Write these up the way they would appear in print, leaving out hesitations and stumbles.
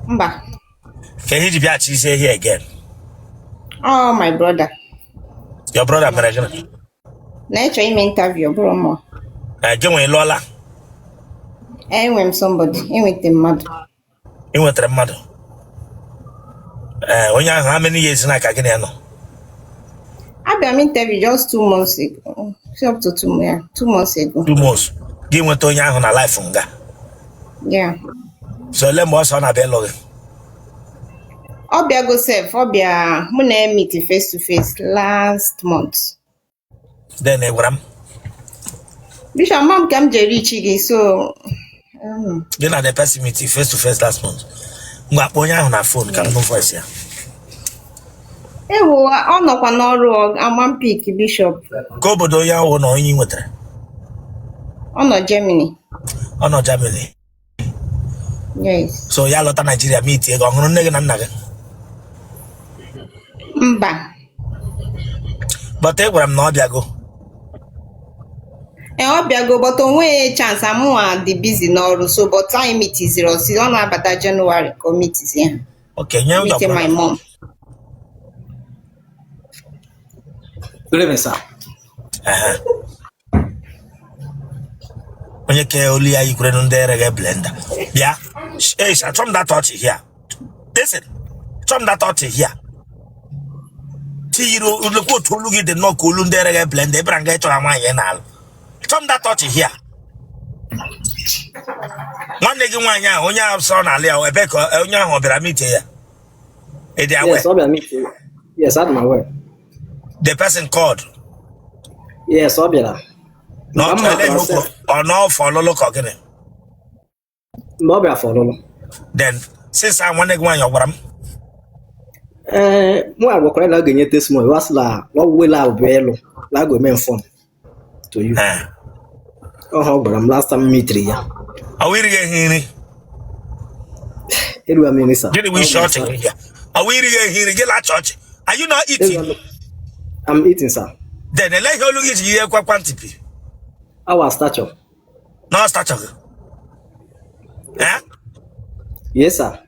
Mba. Can you be say here again? Oh, my brother. Your brother, American. Nature ime interview, bro. Mo. Join Lola. Enwem somebody. Enwete mmadụ. Iwota mmadụ. Onye ahụ how many years na ka gịnị nọ? Abịa m interview just 2 months ago. Up to 2 months ago. 2 months. Gị nweta onye ahụ na life nga. Yeah. So let me also na be login. Obia go self. Obia mụ na meet face to face last month. Then Egram. Bishop mom kam je reach gị so You know the person meet face to face last month. Ngwa onye ahụ na phone ka no voice ya. Ewo ọ nọkwa n'ọrụ Amampik Bishop. Ka obodo onye ahụ na onye nwetara. Ọ nọ Germany. Ọ nọ Germany. Yes. So ya lọta Nigeria meet ego ọhụrụ nne gị na nna gị. Mba. But e gwara m na ọ bịago. Ọ bịago but onwe chance amụwa dị busy n'ọrụ so but anyị meetiziri osi ọ na-abata January ka o meetizi ya. Okay, nye Meet my mom. Good evening, sir. Onye ke oli ya ikwere ndị ere blender. Bịa. Hey, chọm that touch here. Listen. Chọm that touch here. Tiro ulekwo tolu gị dị nnọọ ka olu ndị ere blender ebe nga chọrọ nwaanyị na alụ. Chọm that touch here. Nwanne gị nwaanyị ahụ onye ahụ sọ na alị ebe ka onye ahụ bịara meet ya. Ede awe. Yes, I'll be meeting. Yes, I'm aware. The person called. Yes, I'll be there. Not or no for Lolo Cockney. I'll for Lolo. Then, since I want to go on your gram. Moi, I will cry like a this morning. Was la, no will I be able like we men phone to you. Oh, but I'm last time meeting ya. Are we getting It will mean, sir. Get we short here. Are we getting get a church? Are you not eating? I'm eating, sir. Then let you look at you quantity. Our stature. No stature. Eh? Yes, sir.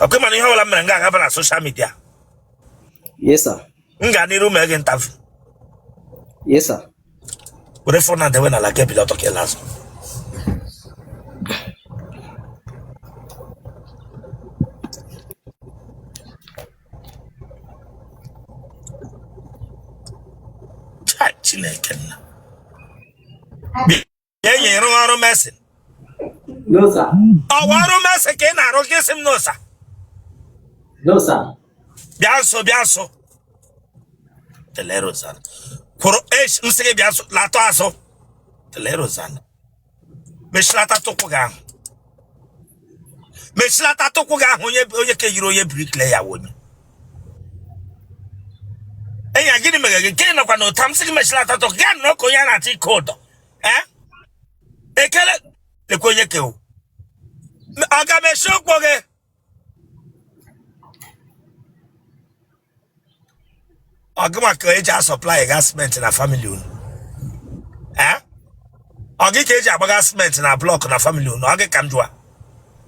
Okay, man, you have a man on social media. Yes, sir. Nga room again tough. Yes, sir. What if one the when I like a pilot of last? No, sir. Oh, what mess again? I don't guess him, no, sir. No, sir. Bianso. The Lerozan. Kuro H. Msege Bianso, Lataso. The Lerozan. Meshlata Tokuga. Meshlata Tokuga, when you bricklayer woman. Hey, I get him again of no time, sing Meshlata to get no Koyana tea code. Eh? They call it the Koyako. I got me shook, Boge. I go back to supply a gas cement in a family. Eh? I'll get a gas cement in a block in a family. I'll get Kandua.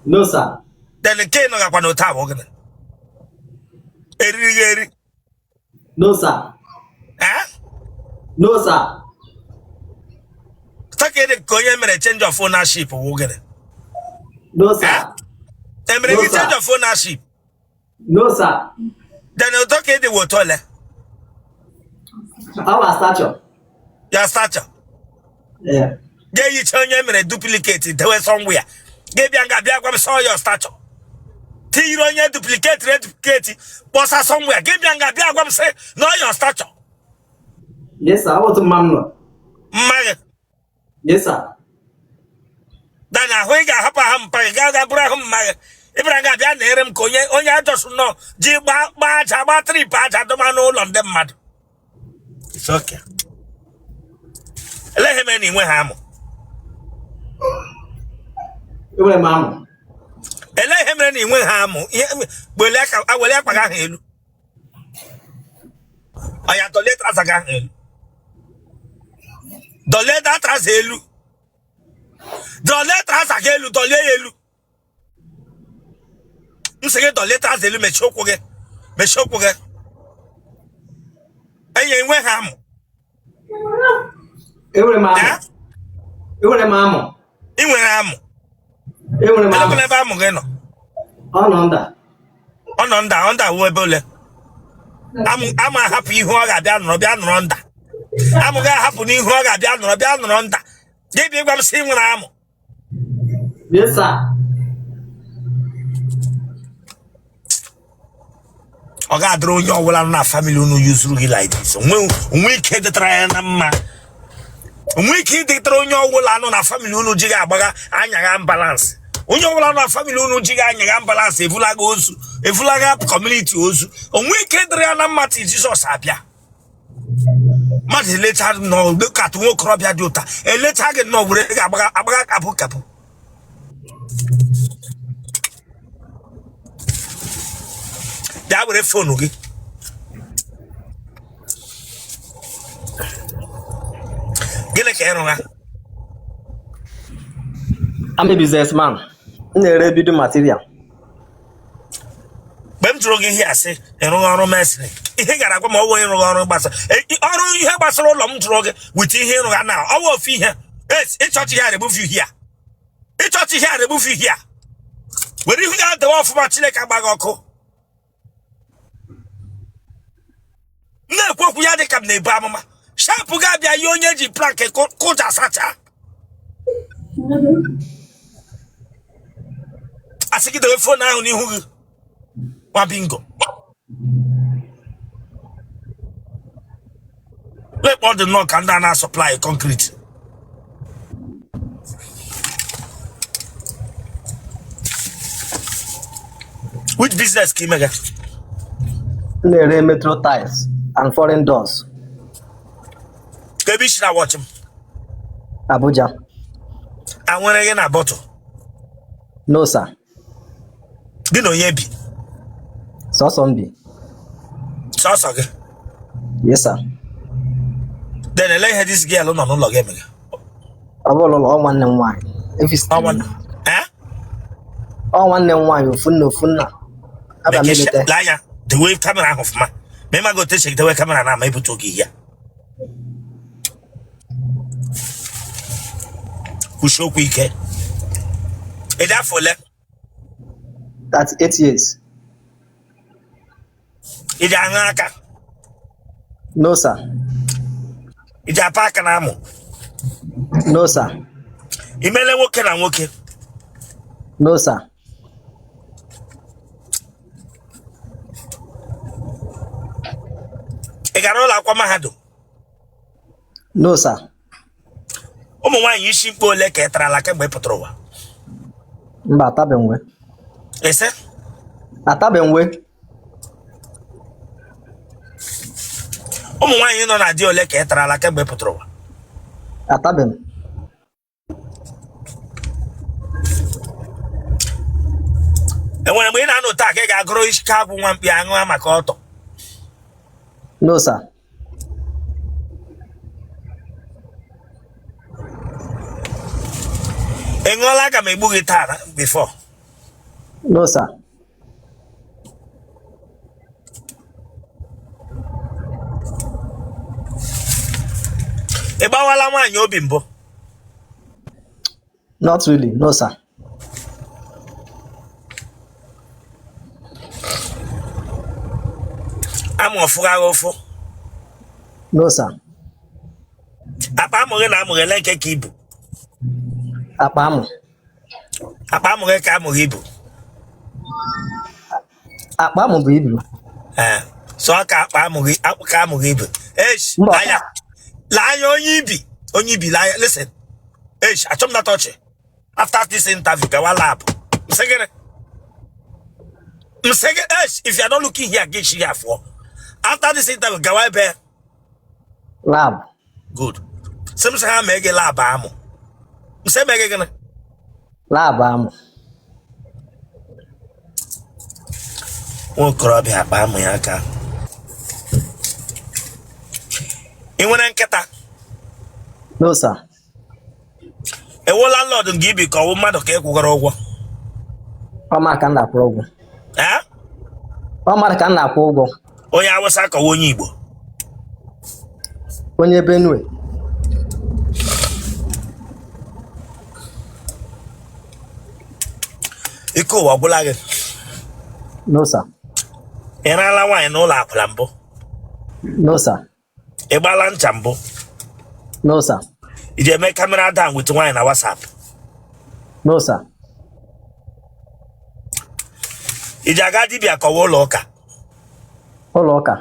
No, sir. Then the cane of no time. No, sir. Eh? No, sir. Take the Koyam and a change of ownership. No, sir. Then bring change of ownership. No, sir. Then you'll talk the water. Our stature. Your stature. Yeah. Get you turn your and duplicate it somewhere. Get Bianga saw your stature. Tironya duplicate, replicate, bossa somewhere. Get Bianga Biagam say, no, your stature. Yes, sir. I want to mamma. Yes, sir. Then I wake up a hamper, Gaga Braham, Ibranga Bian, Koye, Onya just know, Jiba, Bata, 3 parts, I don't know on them mad. It's okay. Let him anywhere, Ham. You were mamma. Let him anywhere, Ham. Well, I will have a him. I have to let us again. Don't let that as a look. The letters again, Dole. You say the letters, they may choke again. May choke again. And you went ham. Every mamma. Every mamma. You went ham. Every mamma. On Webole. I'm happy who are down Ronda. I'm happy who are down Ronda. Give you one sing when I'm. Yes, sir. Oga draw your will on family who use Rugi like this. We kid the try and we kid the throw your will on a family who jiga baga and your balance. When you will on a family who jiga and your balance, if you like goes, if you like up community also, we kid the Rihanna Jesus Sapia. Mati later no look at one crop ya dota, and let's get no abaga. That would have phone, okay? Get a camera. I'm a businessman. I'm a ready material. Bem drogi here, say, and on messing. He got a come away on Bassa. You have a solo long drug with here now. I will fee here. Yes, it's what you had to move you here. It's what you had to move you here. When you got the off my chileka bagoko. No, what we had a cab ne bama. Shapu Gabia Yoneji Planke Kota Sacha. I think the phone now on you. Wabingo. Let all the knock and down supply concrete. Which business came again? The metro tires and foreign doors. Maybe should I watch him? Abuja. I want to get a bottle. No, sir. You know, Yebi. Sosombi. Sauce. Yes, sir. Then I let this girl alone on log him. I will all one and one. If it's I want, eh? All one and one, you fun no fun. Liar, the wave camera of man. Maybe go take the way camera now, maybe to get here. Who show quick? Is that for left? That's 8 years. Is that Anaka? No, sir. Is that Park and Amo? No, sir. Imele Nwoke and Nwoke. No, sir. Egarola Kwamahado. No, sir. One you ship like a tralaka by Patrova. Mbatabenwe. Yes, sir. Atabenwe. One you know, I do like a tralaka by Patrova. Ataben. And when we know that I grow his car one piano, Makoto. No, sir. And all like I may book guitar before. No, sir. Ebawala yo bimbo. Not really. No, sir. I'm a fugafo. No, sir. Apamore like a kibu. Apamo. Apamore Camuhibu. Apamo baby. So I can't Camuhibu. Esh, liar. Liar on yibi, liar. Listen. Esh, I told not touch it. After this interview, go lab. Second, Esh, if you're not looking here, get you here for. After this interview, go bear. Lab. Good. Some say I make a lab amo. Say make again. Lab amo. One crab ya amo yaka. You want to get that? No, sir. Ewo landlord nke ibi ka ọ mmadụ ka ekwugara ụgwọ. Ọ mara ka m na-akwụ ụgwọ. Eh? Ọ mara ka m na-akwụ ụgwọ. Onye Awụsa ka onye Igbo. Onye Benue. Ike ụwa gwụla gị. No sir. Ị raala nwaanyị n'ụlọ akwụla mbụ. No sir. Ị gbala ncha mbụ. No sir. Ị ji eme kamera down with nwaanyị na WhatsApp. No sir. Ị ji aga dibịa kọwa ụlọ ụka. Ụlọ ụka.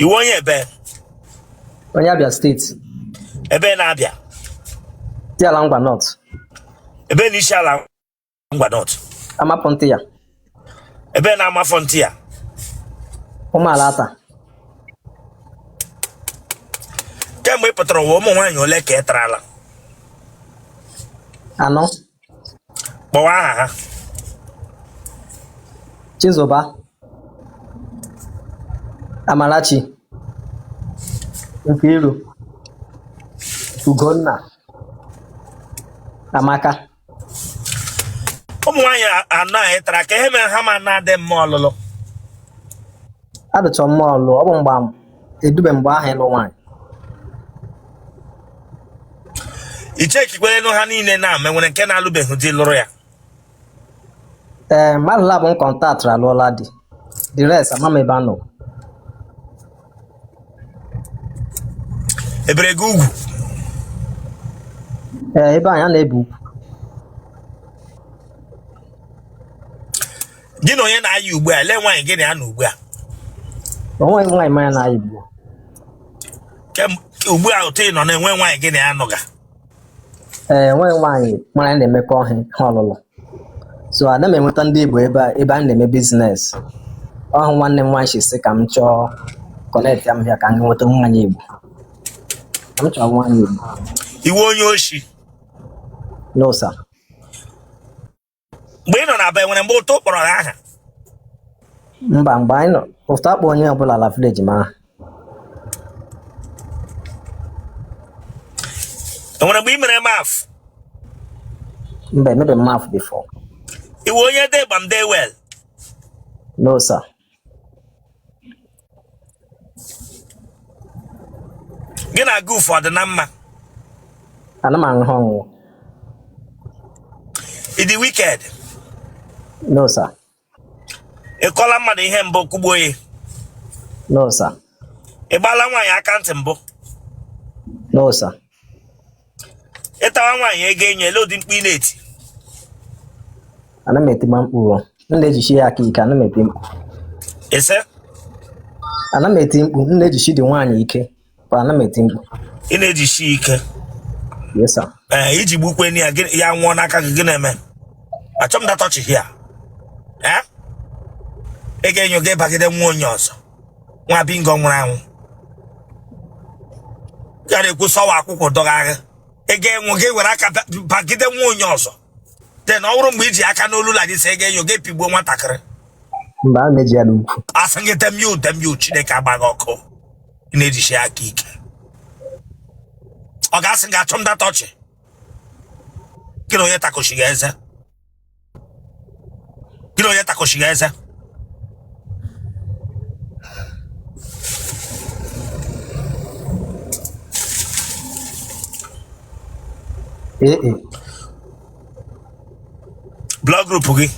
Iwu onye ebe. Onye Abia steeti. Ebe na-abịa. Dị ala Ngwa North. Ebe n'isi ala Ngwa North. Amapụ ntị ya. Ebe na-amafọ ntị ya. Ụmụala ata. Kemgbe ị pụtara ụwa ụmụ nwaanyị ole ka ị tarala? 4. Kpọwa aha ha. Chizoba. Amarachi. Nkiru. Ugonna. Amaka. Ụmụ nwaanyị anọ a ị tara ka ihe mere ha ma na-adị mma ọlụlụ. Adụchọ mma ọlụ, ọ bụ mgbe edube mgbe ahụ ịlụ nwaanyị. I chekikwere ha niile na-ame nwere nke na-alụbeghị di lụrụ ya. Mmadụ labụ m kọntaktị alụọla di. The rest ama m ebe a nọ. Ebere gị ugwu. Ebe anyị a na-ebi ugwu. Gị na onye na-ayị ugbu a, lee nwaanyị gị na ya na ugbu a. O nweghị nwaanyị mmanya na-ayị ugbu a. Ugbu a otu ị nọ na-enwe nwaanyị gị na ya nọga. Enweghị nwaanyị mara anyị na-emekọ ha ọlụlụ. So ana m enweta ndị Igbo ebe anyị na-eme biznes. Ọhụ nwanne m nwaanyị si ka m chọọ kọnekt ya m bịa ka m nweta nwaanyị Igbo. M chọrọ nwaanyị Igbo. Iwu onye oshi. No sir. Mgbe ị nọ na be nwere mgbe ụtọ kpọrọ gị aha. Mba, mgbe anyị nọ ụtọ akpọ onye ọbụla ala vileji ma. Enwere mgbe ị mere maf. Mba, emebe m maf before. Iwu onye dị gbam dị wel. No sir. Gị na gị ụfọdụ na mma. Ana m aṅụ ha ọṅụṅụ. Ị dị wicked. No sir. Ị kọla mmadụ ihe mbụ kugbuo ya. No sir. Ị gbala nwaanyị aka ntị mbụ. No sir. Ị tawa nwaanyị ego enye ele ụdị mkpu ị na-eti. Ana m eti mkpu. M na-ejichi ya aka ike, ana m eti mkpu. Ise? Ana m eti mkpu, m na-ejichi dị nwaanyị ike. Ana m eti mkpu. Ị na-ejichi ike. Yes sir. Iji gbukwe ya nwụọ n'aka gị gị na-eme. Achọ m datọchi hia. Ị ga-enyo gị bagide nwa onye ọzọ. Nwa bingo nwụrụ anwụ. Ya na-ekwu sọwa akwụkwọ dọgagha. Ị ga-enwu gị were aka bagide nwa onye ọzọ. Then ọ bụrụ mgbe iji aka n'olu la gị sị ị ga-enyo gị pigbuo nwatakịrị. Mba, a na-eji ya n'ukwu. Asị gị temyu Chineke agbaghị ọkụ. Ị na-ejichi aka ike. Ọ ga-asị gị achọ m datọchi. Gị na onye takoshi gị eze. Gị na onye takoshi gị eze. Blog group gị.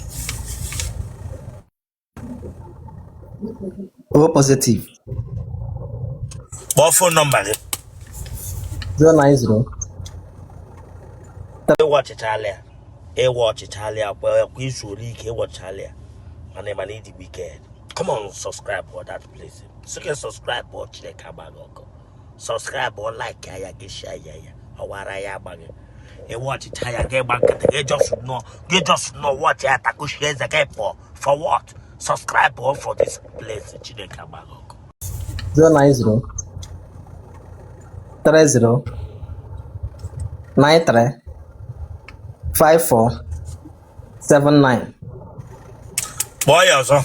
O positive. Kpọọ phone number gị. 090. Ịwọchịchala ya kwa izu ole ike ịwọchịchala ya. Mana ịdị wicked. Come on, subscribe for that place. So you subscribe for Chineke agbaghị ọkụ. Subscribe or like ya gị share ya. Ọwara ya agbaghị. Ịwọchịcha ya gị gba nkịtị. Gị just know what ya takushi eze gị for what? Subscribe for this place. Chineke agbaghị ọkụ. 090 30 93 54 79. Kpọọ ya ọzọ.